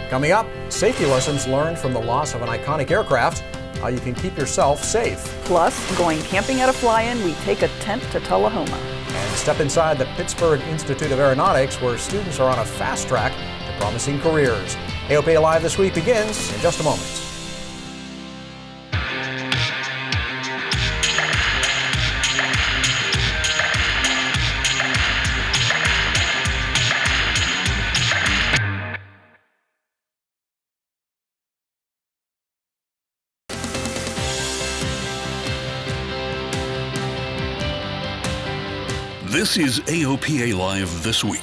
Coming up, safety lessons learned from the loss of an iconic aircraft, how you can keep yourself safe. Plus, going camping at a fly-in, we take a tent to Tullahoma. And step inside the Pittsburgh Institute of Aeronautics, where students are on a fast track to promising careers. AOPA Live this week begins in just a moment. This is AOPA Live This Week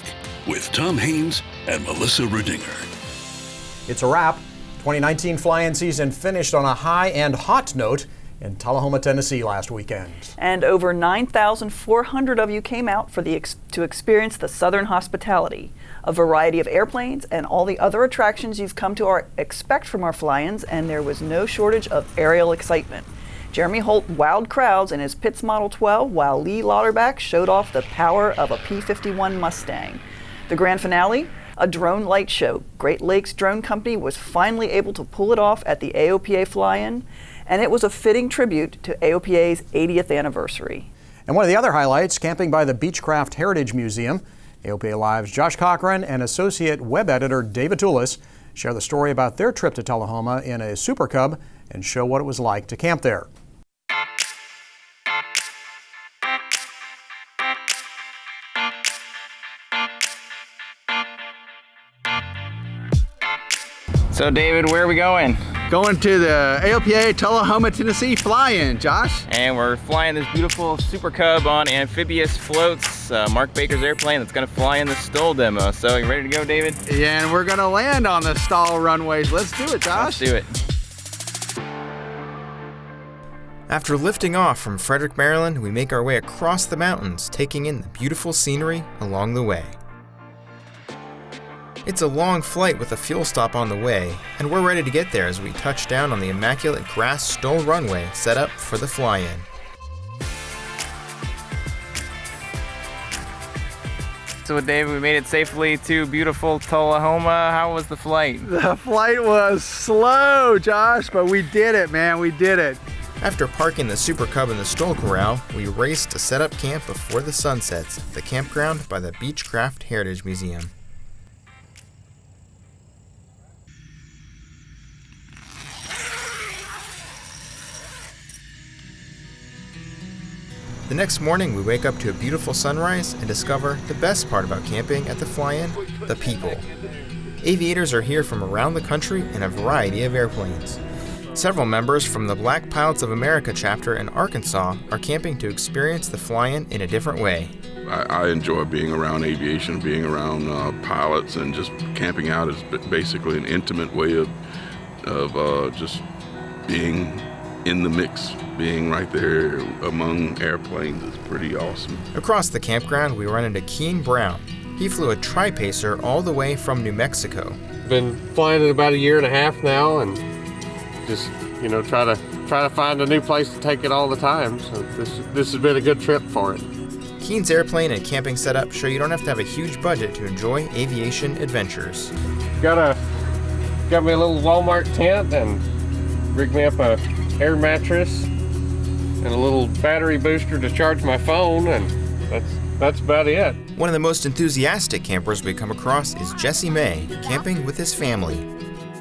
with Tom Haynes and Melissa Rudinger. It's a wrap. 2019 fly-in season finished on a high and hot note in Tullahoma, Tennessee last weekend. And over 9,400 of you came out to experience the Southern hospitality, a variety of airplanes and all the other attractions you've come to expect from our fly-ins, and there was no shortage of aerial excitement. Jeremy Holt wowed crowds in his Pitts Model 12, while Lee Lauterbach showed off the power of a P-51 Mustang. The grand finale, a drone light show. Great Lakes Drone Company was finally able to pull it off at the AOPA Fly-In, and it was a fitting tribute to AOPA's 80th anniversary. And one of the other highlights, camping by the Beechcraft Heritage Museum. AOPA Live's Josh Cochran and associate web editor David Toulis share the story about their trip to Tullahoma in a Super Cub and show what it was like to camp there. So David, where are we going? Going to the AOPA Tullahoma, Tennessee Fly-In, Josh. And we're flying this beautiful Super Cub on amphibious floats, Mark Baker's airplane that's gonna fly in the STOL demo. So you ready to go, David? Yeah, and we're gonna land on the STOL runways. Let's do it, Josh. Let's do it. After lifting off from Frederick, Maryland, we make our way across the mountains, taking in the beautiful scenery along the way. It's a long flight with a fuel stop on the way, and we're ready to get there as we touch down on the immaculate grass STOL runway set up for the fly-in. So David, we made it safely to beautiful Tullahoma. How was the flight? The flight was slow, Josh, but we did it, man. We did it. After parking the Super Cub in the STOL corral, we raced to set up camp before the sun sets at the campground by the Beechcraft Heritage Museum. The next morning, we wake up to a beautiful sunrise and discover the best part about camping at the fly-in, the people. Aviators are here from around the country in a variety of airplanes. Several members from the Black Pilots of America chapter in Arkansas are camping to experience the fly-in in a different way. I enjoy being around aviation, being around pilots, and just camping out is basically an intimate way of just being in the mix. Being right there among airplanes is pretty awesome. Across the campground, we run into Keen Brown. He flew a tri-pacer all the way from New Mexico. Been flying it about a year and a half now, and just try to find a new place to take it all the time. So this has been a good trip for it. Keen's airplane and camping setup show you don't have to have a huge budget to enjoy aviation adventures. Got me a little Walmart tent and rigged me up a air mattress and a little battery booster to charge my phone, and that's about it. One of the most enthusiastic campers we come across is Jesse May, camping with his family.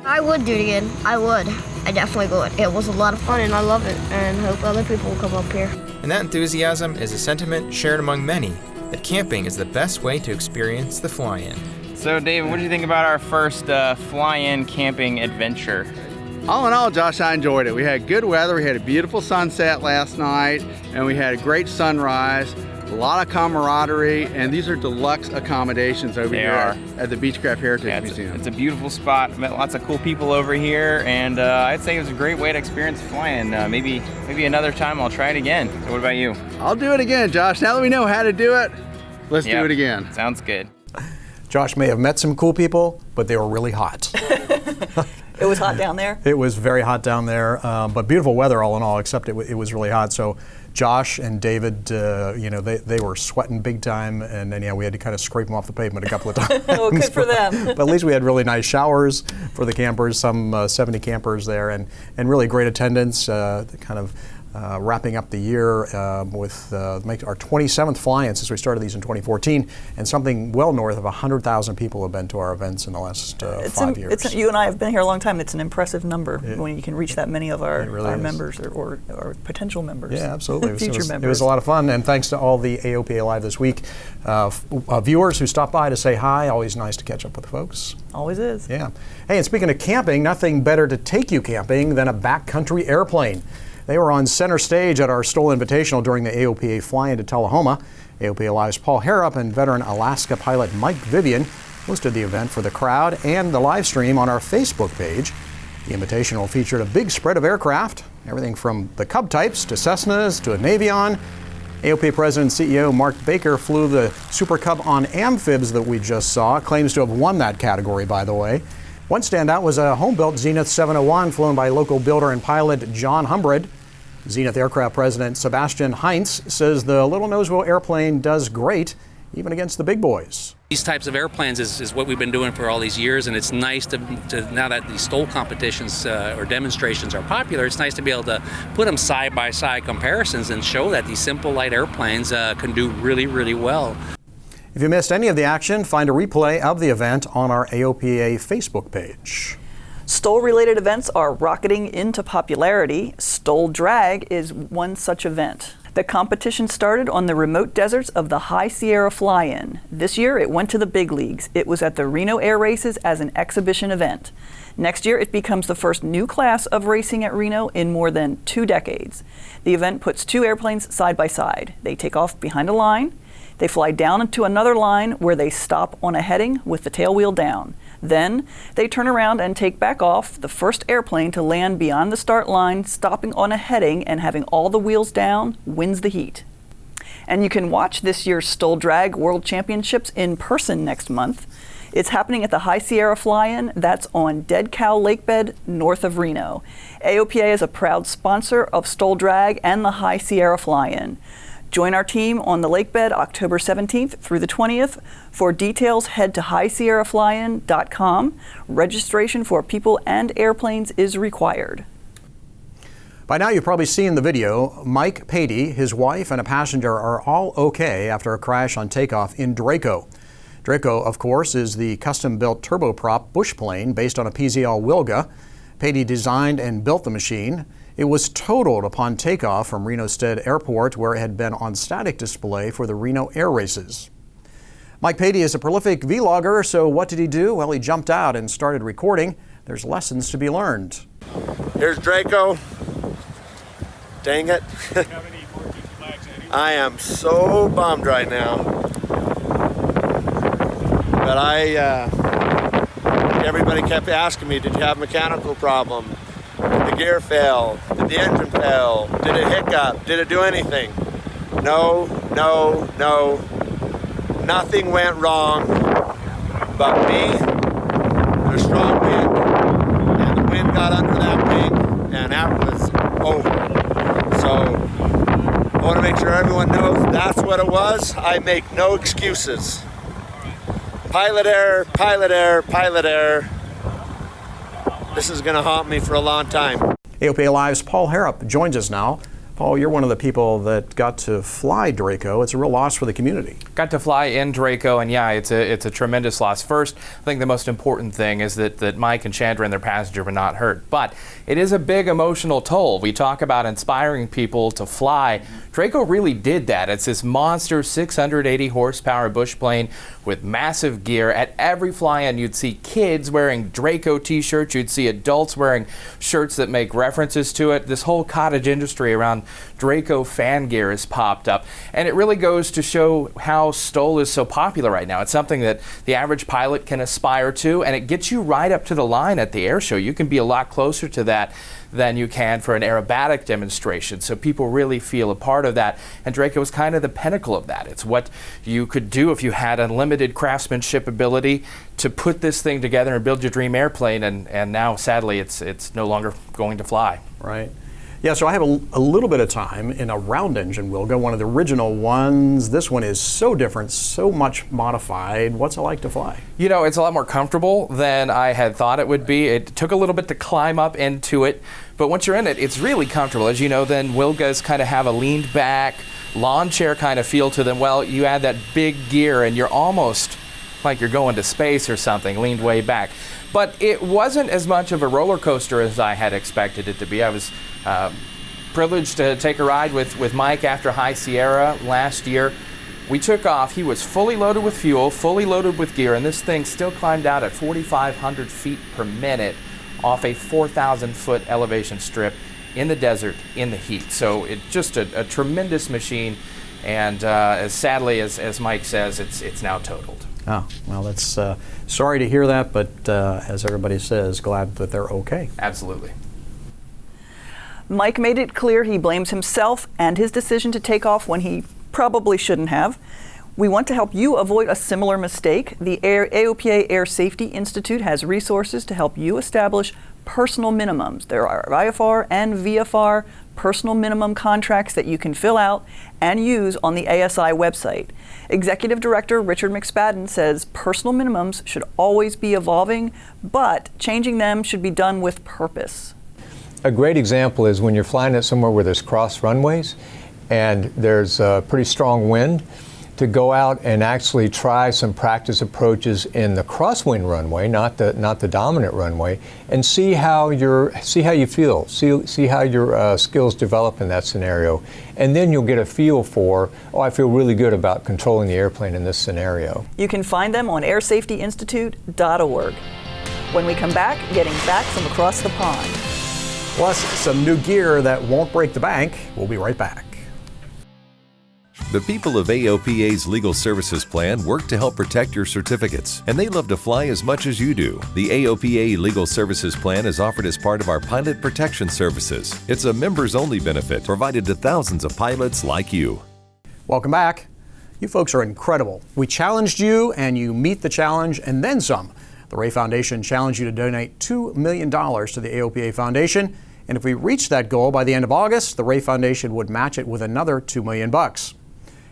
I would do it again. I would. I definitely would. It was a lot of fun and I love it, and hope other people will come up here. And that enthusiasm is a sentiment shared among many, that camping is the best way to experience the fly-in. So David, what do you think about our first fly-in camping adventure? All in all, Josh, I enjoyed it. We had good weather, we had a beautiful sunset last night, and we had a great sunrise, a lot of camaraderie, and these are deluxe accommodations over here at the Beechcraft Heritage Museum. It's a beautiful spot. Met lots of cool people over here, and I'd say it was a great way to experience flying. Maybe another time I'll try it again. So what about you? I'll do it again, Josh. Now that we know how to do it, let's do it again. Sounds good. Josh may have met some cool people, but they were really hot. It was hot down there? It was very hot down there, but beautiful weather all in all, except it was really hot. So Josh and David, they were sweating big time, and then we had to kind of scrape them off the pavement a couple of times. Oh, good for them. But at least we had really nice showers for the campers, some 70 campers there, and really great attendance, wrapping up the year with our 27th fly-in since we started these in 2014, and something well north of 100,000 people have been to our events in the last 5 years. You and I have been here a long time. It's an impressive number when you can reach that many of our members or potential members. Yeah, absolutely. Future members. It was a lot of fun, and thanks to all the AOPA Live this week viewers who stopped by to say hi. Always nice to catch up with the folks. Always is. Yeah. Hey, and speaking of camping, nothing better to take you camping than a backcountry airplane. They were on center stage at our STOL Invitational during the AOPA Fly-In to Tullahoma. AOPA Live's Paul Harrop and veteran Alaska pilot Mike Vivian hosted the event for the crowd and the live stream on our Facebook page. The Invitational featured a big spread of aircraft, everything from the Cub types to Cessnas to a Navion. AOPA President and CEO Mark Baker flew the Super Cub on amphibs that we just saw, claims to have won that category, by the way. One standout was a home-built Zenith 701 flown by local builder and pilot John Humbred. Zenith Aircraft President Sebastian Heinz says the little nosewheel airplane does great, even against the big boys. These types of airplanes is what we've been doing for all these years, and it's nice to now that these STOL competitions or demonstrations are popular, it's nice to be able to put them side-by-side comparisons and show that these simple light airplanes can do really, really well. If you missed any of the action, find a replay of the event on our AOPA Facebook page. STOL-related events are rocketing into popularity. STOL Drag is one such event. The competition started on the remote deserts of the High Sierra Fly-In. This year it went to the big leagues. It was at the Reno Air Races as an exhibition event. Next year it becomes the first new class of racing at Reno in more than 2 decades. The event puts 2 airplanes side by side. They take off behind a line. They fly down into another line where they stop on a heading with the tail wheel down. Then they turn around and take back off. The first airplane to land beyond the start line, stopping on a heading and having all the wheels down, wins the heat. And you can watch this year's STOL Drag World Championships in person next month. It's happening at the High Sierra Fly-In. That's on Dead Cow Lakebed, north of Reno. AOPA is a proud sponsor of STOL Drag and the High Sierra Fly-In. Join our team on the lakebed October 17th through the 20th. For details, head to highsierraflyin.com. Registration for people and airplanes is required. By now you've probably seen the video. Mike Patey, his wife, and a passenger are all okay after a crash on takeoff in Draco. Draco, of course, is the custom-built turboprop bush plane based on a PZL Wilga. Patey designed and built the machine. It was totaled upon takeoff from Reno Stead Airport, where it had been on static display for the Reno Air Races. Mike Patey is a prolific vlogger, so what did he do? Well, he jumped out and started recording. There's lessons to be learned. Here's Draco. Dang it. I am so bummed right now. But everybody kept asking me, did you have a mechanical problem? Did the gear fail? Did the engine fail? Did it hiccup? Did it do anything? No. Nothing went wrong but me, a strong wind, and the wind got under that wing, and that was over. So I want to make sure everyone knows that's what it was. I make no excuses. Pilot error, pilot error, pilot error. This is going to haunt me for a long time. AOPA Live's Paul Harrop joins us now. Paul, you're one of the people that got to fly Draco. It's a real loss for the community. Got to fly in Draco, and yeah, it's a tremendous loss. First, I think the most important thing is that Mike and Chandra and their passenger were not hurt. But it is a big emotional toll. We talk about inspiring people to fly. Draco really did that. It's this monster 680 horsepower bush plane with massive gear. At every fly-in, you'd see kids wearing Draco t-shirts. You'd see adults wearing shirts that make references to it. This whole cottage industry around Draco fan gear has popped up. And it really goes to show how STOL is so popular right now. It's something that the average pilot can aspire to, and it gets you right up to the line at the air show. You can be a lot closer to that than you can for an aerobatic demonstration. So people really feel a part of that. And Draco is kind of the pinnacle of that. It's what you could do if you had unlimited limited craftsmanship ability to put this thing together and build your dream airplane, and now sadly it's no longer going to fly. Right. Yeah, so I have a little bit of time in a round engine Wilga, one of the original ones. This one is so different, so much modified. What's it like to fly? You know, it's a lot more comfortable than I had thought it would be. It took a little bit to climb up into it, but once you're in it, it's really comfortable. As you know, then Wilgas kind of have a leaned back, lawn chair kind of feel to them. Well, you add that big gear and you're almost like you're going to space or something, leaned way back. But it wasn't as much of a roller coaster as I had expected it to be. I was privileged to take a ride with Mike after High Sierra last year. We took off. He was fully loaded with fuel, fully loaded with gear, and this thing still climbed out at 4,500 feet per minute off a 4,000-foot elevation strip in the desert in the heat. So it's just a tremendous machine, and as sadly as Mike says, it's now totaled. Oh, well, that's sorry to hear that, but as everybody says, glad that they're okay. Absolutely. Mike made it clear he blames himself and his decision to take off when he probably shouldn't have. We want to help you avoid a similar mistake. The AOPA Air Safety Institute has resources to help you establish personal minimums. There are IFR and VFR personal minimum contracts that you can fill out and use on the ASI website. Executive Director Richard McSpadden says personal minimums should always be evolving, but changing them should be done with purpose. A great example is when you're flying at somewhere where there's cross runways and there's a pretty strong wind, to go out and actually try some practice approaches in the crosswind runway, not the dominant runway, and see how you feel, see how your skills develop in that scenario, and then you'll get a feel for, oh, I feel really good about controlling the airplane in this scenario. You can find them on airsafetyinstitute.org. When we come back, getting back from across the pond. Plus, some new gear that won't break the bank. We'll be right back. The people of AOPA's Legal Services Plan work to help protect your certificates, and they love to fly as much as you do. The AOPA Legal Services Plan is offered as part of our Pilot Protection Services. It's a members-only benefit provided to thousands of pilots like you. Welcome back. You folks are incredible. We challenged you, and you meet the challenge, and then some. The Ray Foundation challenged you to donate $2 million to the AOPA Foundation, and if we reach that goal by the end of August, the Ray Foundation would match it with another $2 million.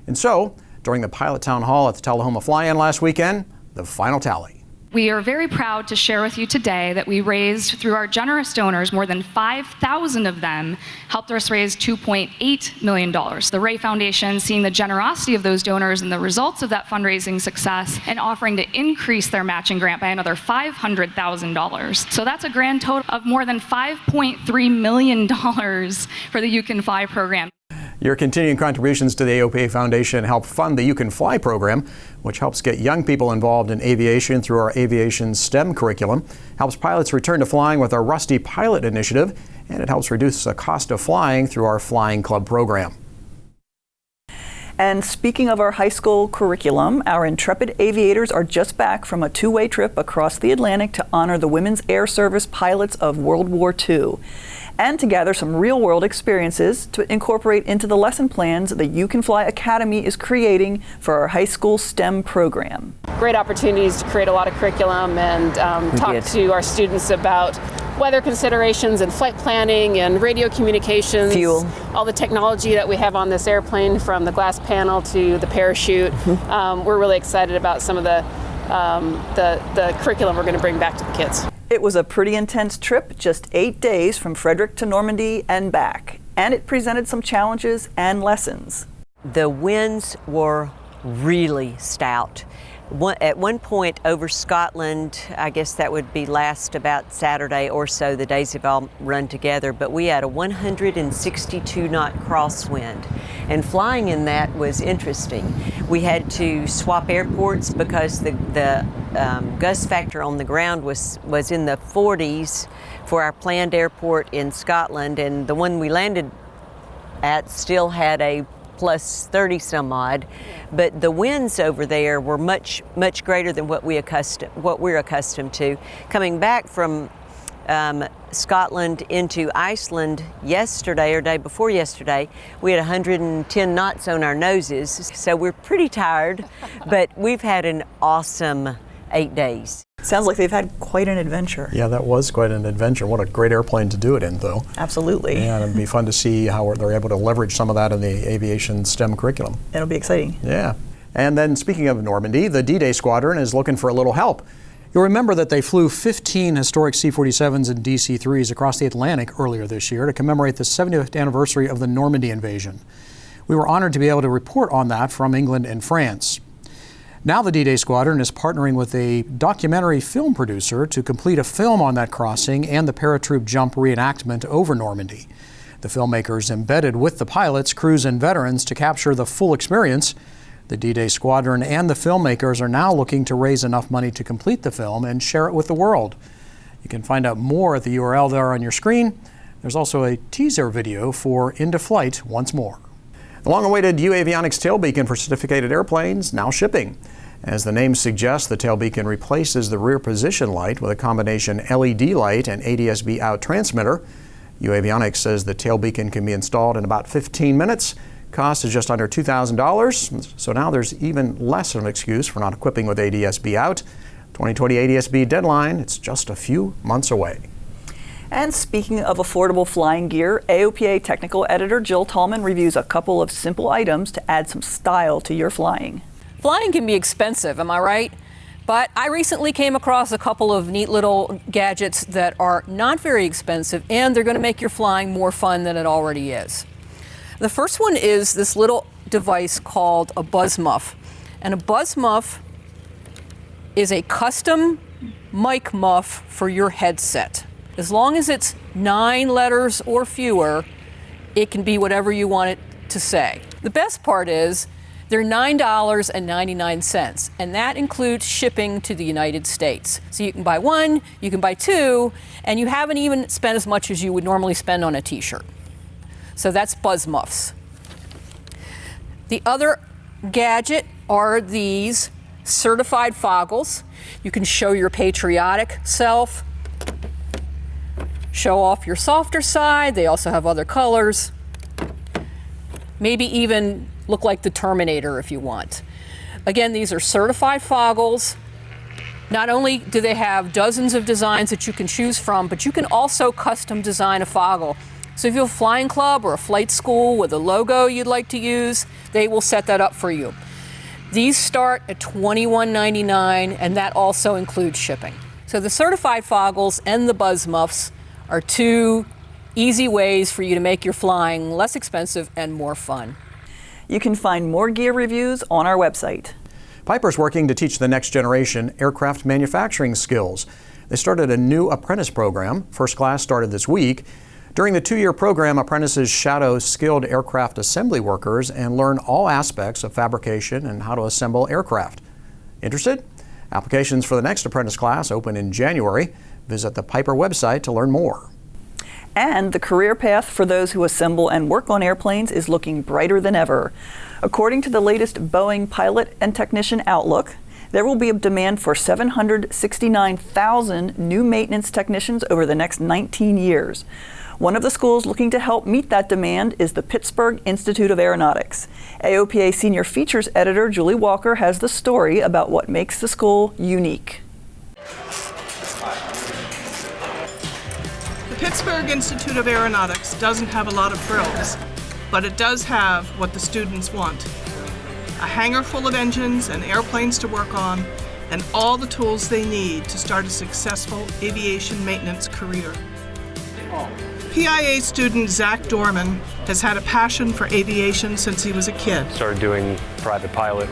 And so, during the pilot town hall at the Tullahoma Fly-In last weekend, the final tally. We are very proud to share with you today that we raised, through our generous donors, more than 5,000 of them helped us raise $2.8 million. The Ray Foundation, seeing the generosity of those donors and the results of that fundraising success, and offering to increase their matching grant by another $500,000. So that's a grand total of more than $5.3 million for the You Can Fly program. Your continuing contributions to the AOPA Foundation help fund the You Can Fly program, which helps get young people involved in aviation through our aviation STEM curriculum, helps pilots return to flying with our Rusty Pilot initiative, and it helps reduce the cost of flying through our Flying Club program. And speaking of our high school curriculum, our intrepid aviators are just back from a two-way trip across the Atlantic to honor the Women's Air Service pilots of World War II, and to gather some real-world experiences to incorporate into the lesson plans the You Can Fly Academy is creating for our high school STEM program. Great opportunities to create a lot of curriculum and talk to our students about weather considerations and flight planning and radio communications. Fuel. All the technology that we have on this airplane, from the glass panel to the parachute. We're really excited about some of the curriculum we're going to bring back to the kids. It was a pretty intense trip, just 8 days from Frederick to Normandy and back, and it presented some challenges and lessons. The winds were really stout. At one point over Scotland, I guess that would be last about Saturday or so, the days have all run together, but we had a 162 knot crosswind, and flying in that was interesting. We had to swap airports because the gust factor on the ground was in the 40s for our planned airport in Scotland, and the one we landed at still had a plus 30 some odd, but the winds over there were much greater than what we're accustomed to. Coming back from Scotland into Iceland yesterday or day before yesterday. We had 110 knots on our noses, so we're pretty tired, but we've had an awesome 8 days. Sounds like they've had quite an adventure. Yeah, that was quite an adventure. What a great airplane to do it in, though. Absolutely. Yeah, it'd be fun to see how they're able to leverage some of that in the aviation STEM curriculum. It'll be exciting. Yeah. And then speaking of Normandy, the D-Day Squadron is looking for a little help. You'll remember that they flew 15 historic C-47s and DC-3s across the Atlantic earlier this year to commemorate the 70th anniversary of the Normandy invasion. We were honored to be able to report on that from England and France. Now the D-Day Squadron is partnering with a documentary film producer to complete a film on that crossing and the paratroop jump reenactment over Normandy. The filmmakers embedded with the pilots, crews, and veterans to capture the full experience. The D-Day Squadron and the filmmakers are now looking to raise enough money to complete the film and share it with the world. You can find out more at the URL there on your screen. There's also a teaser video for Into Flight Once More. The long-awaited U-Avionics tail beacon for certificated airplanes now shipping. As the name suggests, the tail beacon replaces the rear position light with a combination LED light and ADS-B out transmitter. U-Avionics says the tail beacon can be installed in about 15 minutes. Cost is just under $2,000, so now there's even less of an excuse for not equipping with ADS-B out. 2020 ADS-B deadline, it's just a few months away. And speaking of affordable flying gear, AOPA technical editor Jill Tallman reviews a couple of simple items to add some style to your flying. Flying can be expensive, am I right? But I recently came across a couple of neat little gadgets that are not very expensive, and they're going to make your flying more fun than it already is. The first one is this little device called a buzz muff. And a buzz muff is a custom mic muff for your headset. As long as it's 9 letters or fewer, it can be whatever you want it to say. The best part is they're $9.99, and that includes shipping to the United States. So you can buy one, you can buy two, and you haven't even spent as much as you would normally spend on a t-shirt. So that's buzz muffs. The other gadget are these certified foggles. You can show your patriotic self, show off your softer side. They also have other colors. Maybe even look like the Terminator if you want. Again, these are certified foggles. Not only do they have dozens of designs that you can choose from, but you can also custom design a foggle. So if you have a flying club or a flight school with a logo you'd like to use, they will set that up for you. These start at $21.99, and that also includes shipping. So the certified foggles and the buzz muffs are two easy ways for you to make your flying less expensive and more fun. You can find more gear reviews on our website. Piper's working to teach the next generation aircraft manufacturing skills. They started a new apprentice program. First class started this week. During the 2-year program, apprentices shadow skilled aircraft assembly workers and learn all aspects of fabrication and how to assemble aircraft. Interested? Applications for the next apprentice class open in January. Visit the Piper website to learn more. And the career path for those who assemble and work on airplanes is looking brighter than ever. According to the latest Boeing Pilot and Technician Outlook, there will be a demand for 769,000 new maintenance technicians over the next 19 years. One of the schools looking to help meet that demand is the Pittsburgh Institute of Aeronautics. AOPA Senior Features Editor Julie Walker has the story about what makes the school unique. The Pittsburgh Institute of Aeronautics doesn't have a lot of frills, but it does have what the students want. A hangar full of engines and airplanes to work on, and all the tools they need to start a successful aviation maintenance career. PIA student Zach Dorman has had a passion for aviation since he was a kid. Started doing private pilot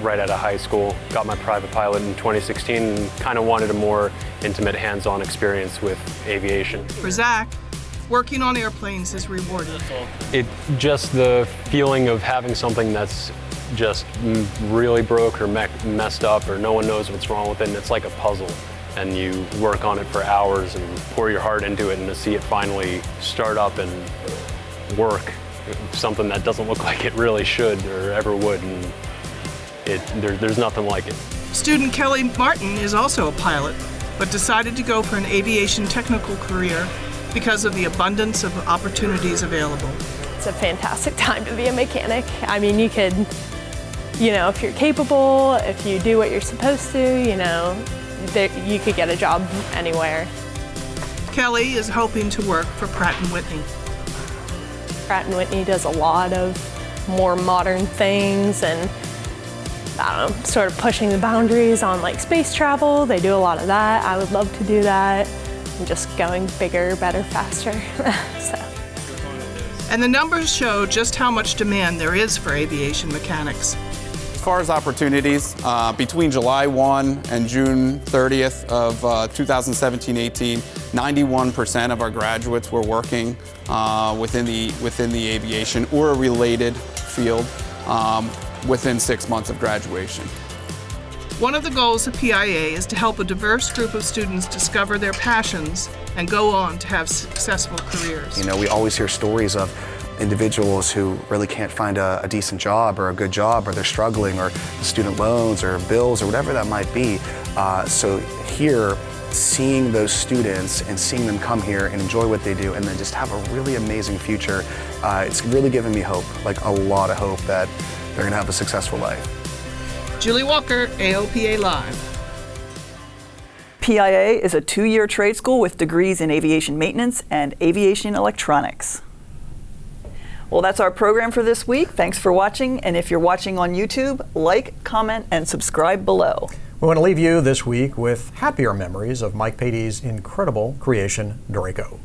right out of high school. Got my private pilot in 2016 and kind of wanted a more intimate hands-on experience with aviation. For Zach, working on airplanes is rewarding. Just the feeling of having something that's just really broke or messed up or no one knows what's wrong with it, and it's like a puzzle. And you work on it for hours and pour your heart into it, and to see it finally start up and work, something that doesn't look like it really should or ever would, and there's nothing like it. Student Kelly Martin is also a pilot. but decided to go for an aviation technical career because of the abundance of opportunities available. It's a fantastic time to be a mechanic. I mean, you could, if you're capable, if you do what you're supposed to, you could get a job anywhere. Kelly is hoping to work for Pratt & Whitney. Pratt & Whitney does a lot of more modern things and, sort of pushing the boundaries on like space travel. They do a lot of that. I would love to do that. And just going bigger, better, faster. And the numbers show just how much demand there is for aviation mechanics. As far as opportunities, between July 1 and June 30th of 2017-18, 91% of our graduates were working within the aviation or a related field within 6 months of graduation. One of the goals of PIA is to help a diverse group of students discover their passions and go on to have successful careers. We always hear stories of individuals who really can't find a decent job or a good job, or they're struggling, or student loans or bills or whatever that might be. So here, seeing those students and seeing them come here and enjoy what they do and then just have a really amazing future, it's really given me hope, like a lot of hope that they're gonna have a successful life. Julie Walker, AOPA Live. PIA is a 2-year trade school with degrees in aviation maintenance and aviation electronics. Well, that's our program for this week. Thanks for watching, and if you're watching on YouTube, like, comment, and subscribe below. We want to leave you this week with happier memories of Mike Patey's incredible creation, Draco.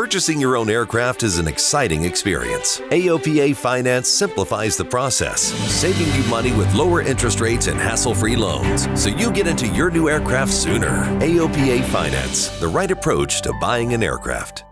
Purchasing your own aircraft is an exciting experience. AOPA Finance simplifies the process, saving you money with lower interest rates and hassle-free loans, so you get into your new aircraft sooner. AOPA Finance, the right approach to buying an aircraft.